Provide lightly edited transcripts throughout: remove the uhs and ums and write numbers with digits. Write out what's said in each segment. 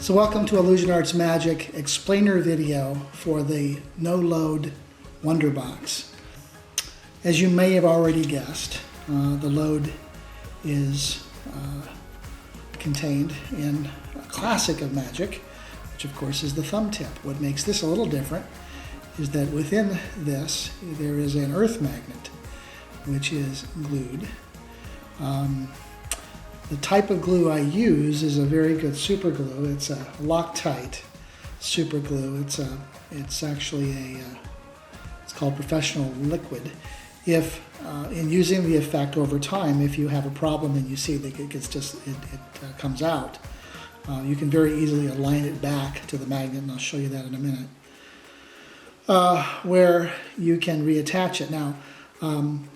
So welcome to Illusion Arts Magic explainer video for the no-load Wonderbox. As you may have already guessed, the load is contained in a classic of magic, which of course is the thumb tip. What makes this a little different is that within this there is an earth magnet which is glued. The type of glue I use is a very good super glue. It's a Loctite super glue. It's actually it's called Professional Liquid. If in using the effect over time, if you have a problem and you see that it comes out, you can very easily align it back to the magnet, and I'll show you that in a minute, where you can reattach it. Now,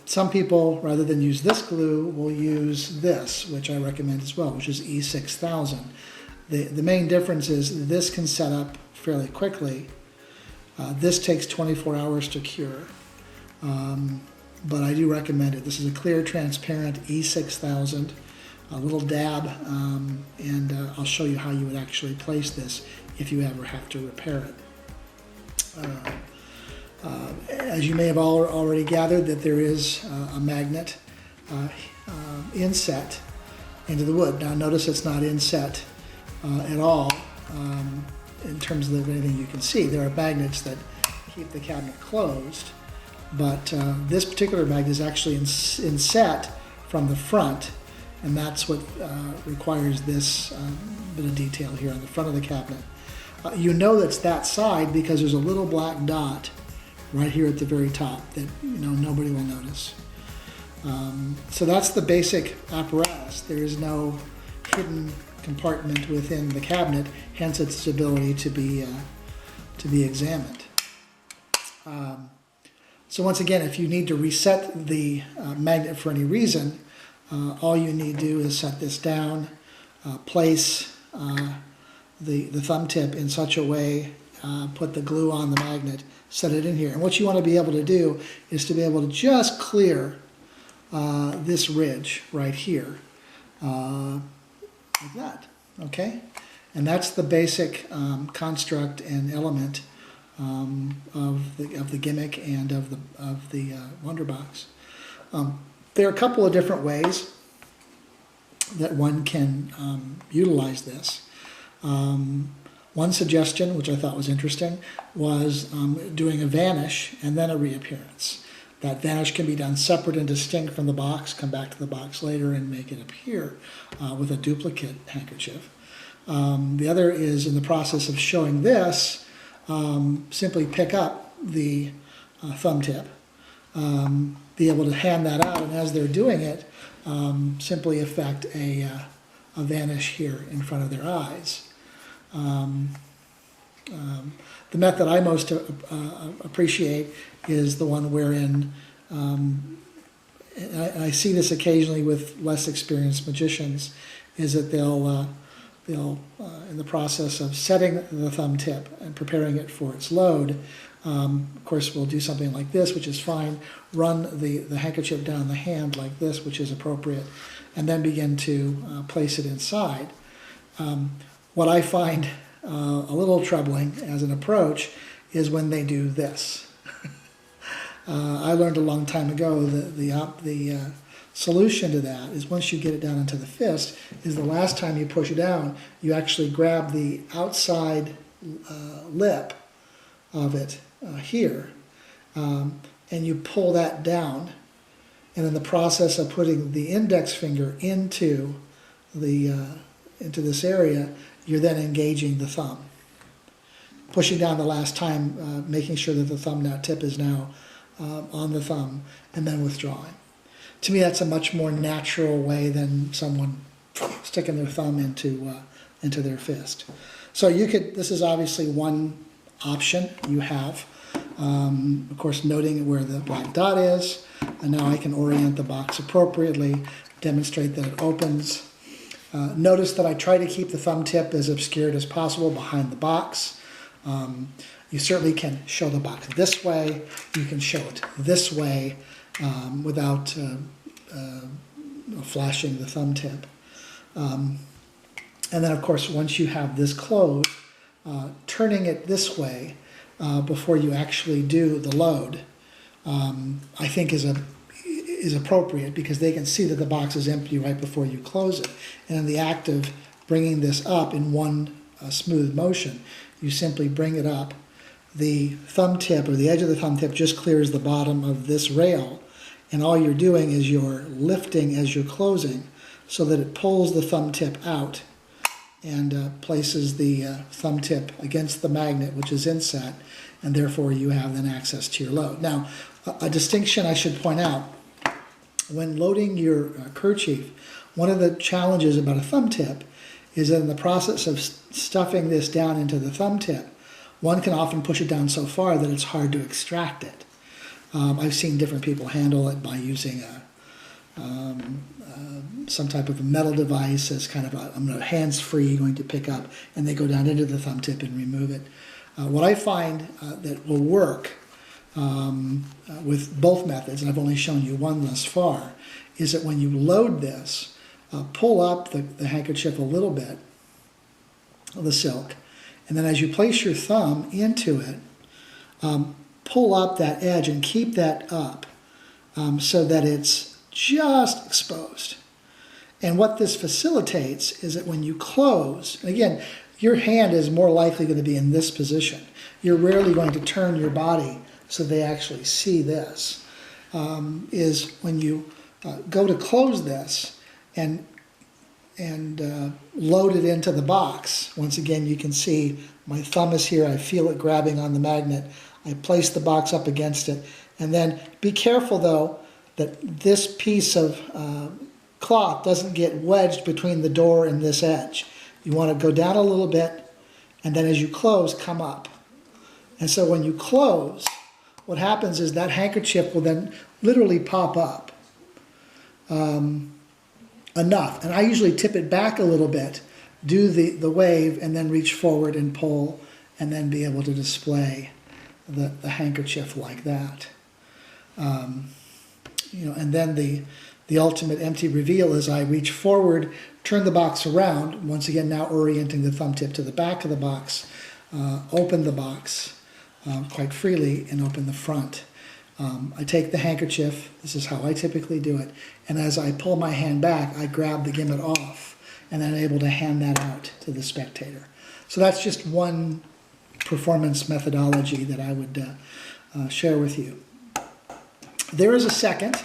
some people, rather than use this glue, will use this, which I recommend as well, which is E6000. The main difference is this can set up fairly quickly. This takes 24 hours to cure, but I do recommend it. This is a clear, transparent E6000, a little dab, and I'll show you how you would actually place this if you ever have to repair it. As you may have already gathered, that there is a magnet inset into the wood. Now notice it's not inset at all in terms of anything you can see. There are magnets that keep the cabinet closed, but this particular magnet is actually inset from the front, and that's what requires this bit of detail here on the front of the cabinet. You know that's that side because there's a little black dot right here at the very top that nobody will notice. So that's the basic apparatus. There is no hidden compartment within the cabinet, hence its ability to be examined. So once again, if you need to reset the magnet for any reason, all you need to do is set this down, place the thumb tip in such a way, put the glue on the magnet, set it in here. And what you want to be able to do is to be able to just clear this ridge right here, like that, okay? And that's the basic construct and element of the gimmick and of the Wonderbox. There are a couple of different ways that one can utilize this. One suggestion, which I thought was interesting, was doing a vanish and then a reappearance. That vanish can be done separate and distinct from the box, come back to the box later and make it appear with a duplicate handkerchief. The other is, in the process of showing this, simply pick up the thumb tip, be able to hand that out, and as they're doing it, simply effect a vanish here in front of their eyes. The method I most appreciate is the one wherein, I see this occasionally with less experienced magicians, is that they'll in the process of setting the thumb tip and preparing it for its load, of course we'll do something like this, which is fine, run the handkerchief down the hand like this, which is appropriate, and then begin to place it inside. What I find a little troubling as an approach is when they do this. I learned a long time ago that the solution to that is, once you get it down into the fist, is the last time you push it down, you actually grab the outside lip of it here, and you pull that down, and in the process of putting the index finger into this area, you're then engaging the thumb. Pushing down the last time, making sure that the thumb tip is now on the thumb, and then withdrawing. To me, that's a much more natural way than someone sticking their thumb into their fist. So this is obviously one option you have. Of course, noting where the black dot is, and now I can orient the box appropriately, demonstrate that it opens. Notice that I try to keep the thumb tip as obscured as possible behind the box. You certainly can show the box this way. You can show it this way without flashing the thumb tip. And then, of course, once you have this closed, turning it this way before you actually do the load, I think is appropriate, because they can see that the box is empty right before you close it. And in the act of bringing this up in one smooth motion, you simply bring it up. The thumb tip, or the edge of the thumb tip, just clears the bottom of this rail, and all you're doing is you're lifting as you're closing so that it pulls the thumb tip out and places the thumb tip against the magnet, which is inset, and therefore you have then access to your load. Now, a distinction I should point out: when loading your kerchief, one of the challenges about a thumb tip is that in the process of stuffing this down into the thumb tip, one can often push it down so far that it's hard to extract it. I've seen different people handle it by using some type of a metal device as kind of a hands-free, going to pick up, and they go down into the thumb tip and remove it. What I find that will work with both methods, and I've only shown you one thus far, is that when you load this, pull up the handkerchief a little bit, the silk, and then as you place your thumb into it, pull up that edge and keep that up so that it's just exposed. And what this facilitates is that when you close, and again, your hand is more likely going to be in this position. You're rarely going to turn your body so they actually see this, is when you go to close this and load it into the box. Once again, you can see my thumb is here. I feel it grabbing on the magnet. I place the box up against it. And then be careful, though, that this piece of cloth doesn't get wedged between the door and this edge. You want to go down a little bit, and then as you close, come up. And so when you close, what happens is that handkerchief will then literally pop up enough. And I usually tip it back a little bit, do the wave, and then reach forward and pull, and then be able to display the handkerchief like that. And then the ultimate empty reveal is I reach forward, turn the box around, once again now orienting the thumb tip to the back of the box, open the box quite freely, and open the front. I take the handkerchief, this is how I typically do it, and as I pull my hand back, I grab the gimlet off, and then I'm able to hand that out to the spectator. So that's just one performance methodology that I would share with you. There is a second,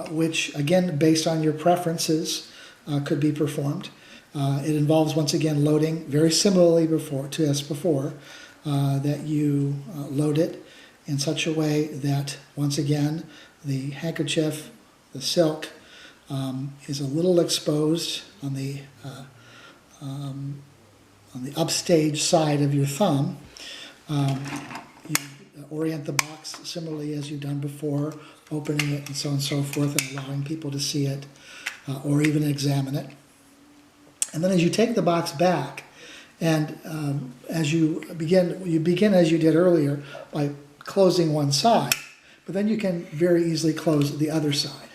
which again, based on your preferences, could be performed. It involves, once again, loading very similarly to as before, that you load it in such a way that, once again, the handkerchief, the silk, is a little exposed on the upstage side of your thumb. You orient the box similarly as you've done before, opening it and so on and so forth, and allowing people to see it or even examine it. And then as you take the box back, and as you begin as you did earlier by closing one side, but then you can very easily close the other side.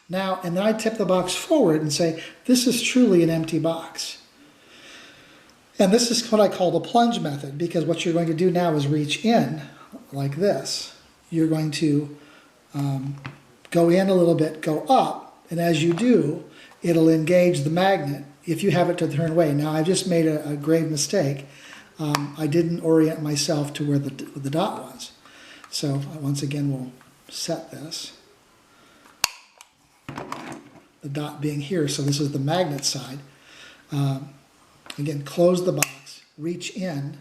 Now, and then I tip the box forward and say, this is truly an empty box. And this is what I call the plunge method, because what you're going to do now is reach in like this. You're going to go in a little bit, go up, and as you do, it'll engage the magnet if you have it to turn away. Now, I've just made a grave mistake. I didn't orient myself to where the dot was. So once again, we'll set this. The dot being here, so this is the magnet side. Again, close the box, reach in.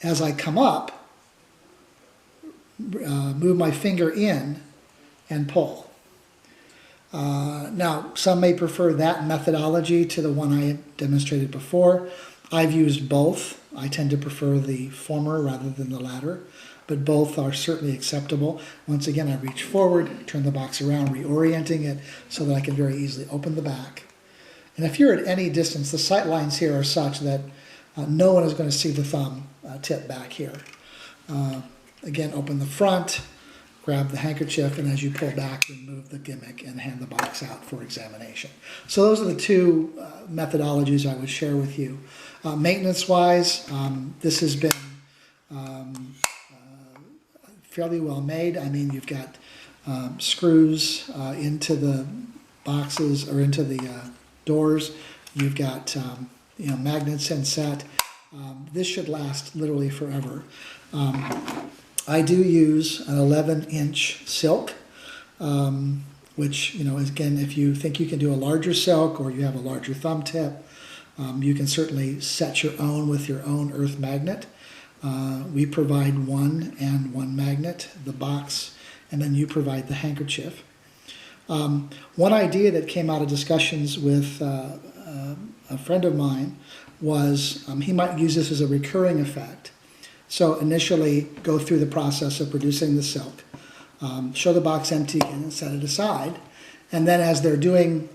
As I come up, move my finger in and pull. Now, some may prefer that methodology to the one I had demonstrated before. I've used both. I tend to prefer the former rather than the latter, but both are certainly acceptable. Once again, I reach forward, turn the box around, reorienting it so that I can very easily open the back. And if you're at any distance, the sight lines here are such that no one is going to see the thumb tip back here. Again, open the front, grab the handkerchief, and as you pull back, remove the gimmick and hand the box out for examination. So those are the two methodologies I would share with you. Maintenance-wise, this has been fairly well made. I mean, you've got screws into the boxes or into the doors. You've got magnets inset. This should last literally forever. I do use an 11-inch silk, which, again, if you think you can do a larger silk or you have a larger thumb tip, you can certainly set your own with your own earth magnet. We provide one and one magnet, the box, and then you provide the handkerchief. One idea that came out of discussions with a friend of mine was he might use this as a recurring effect. So initially go through the process of producing the silk, show the box empty and set it aside, and then as they're doing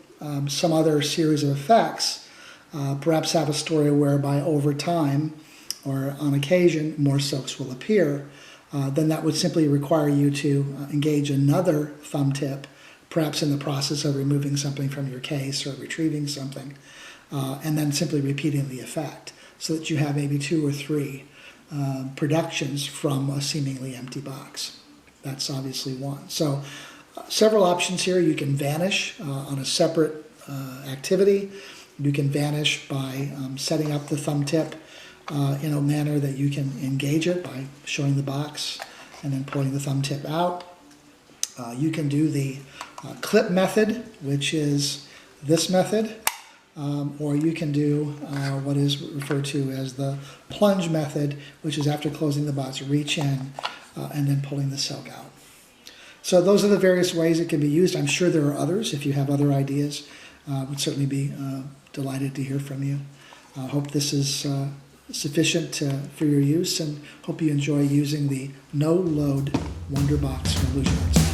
some other series of effects, perhaps have a story whereby over time or on occasion more silks will appear, then that would simply require you to engage another thumb tip, perhaps in the process of removing something from your case or retrieving something, and then simply repeating the effect so that you have maybe 2 or 3 productions from a seemingly empty box. That's obviously one. So several options here. You can vanish on a separate activity. You can vanish by setting up the thumb tip in a manner that you can engage it by showing the box and then pulling the thumb tip out. You can do the clip method, which is this method, or you can do what is referred to as the plunge method, which is after closing the box, reach in and then pulling the silk out. So those are the various ways it can be used. I'm sure there are others. If you have other ideas, would certainly be delighted to hear from you. I hope this is sufficient for your use, and hope you enjoy using the no-load Wonder Box from Illusion Arts.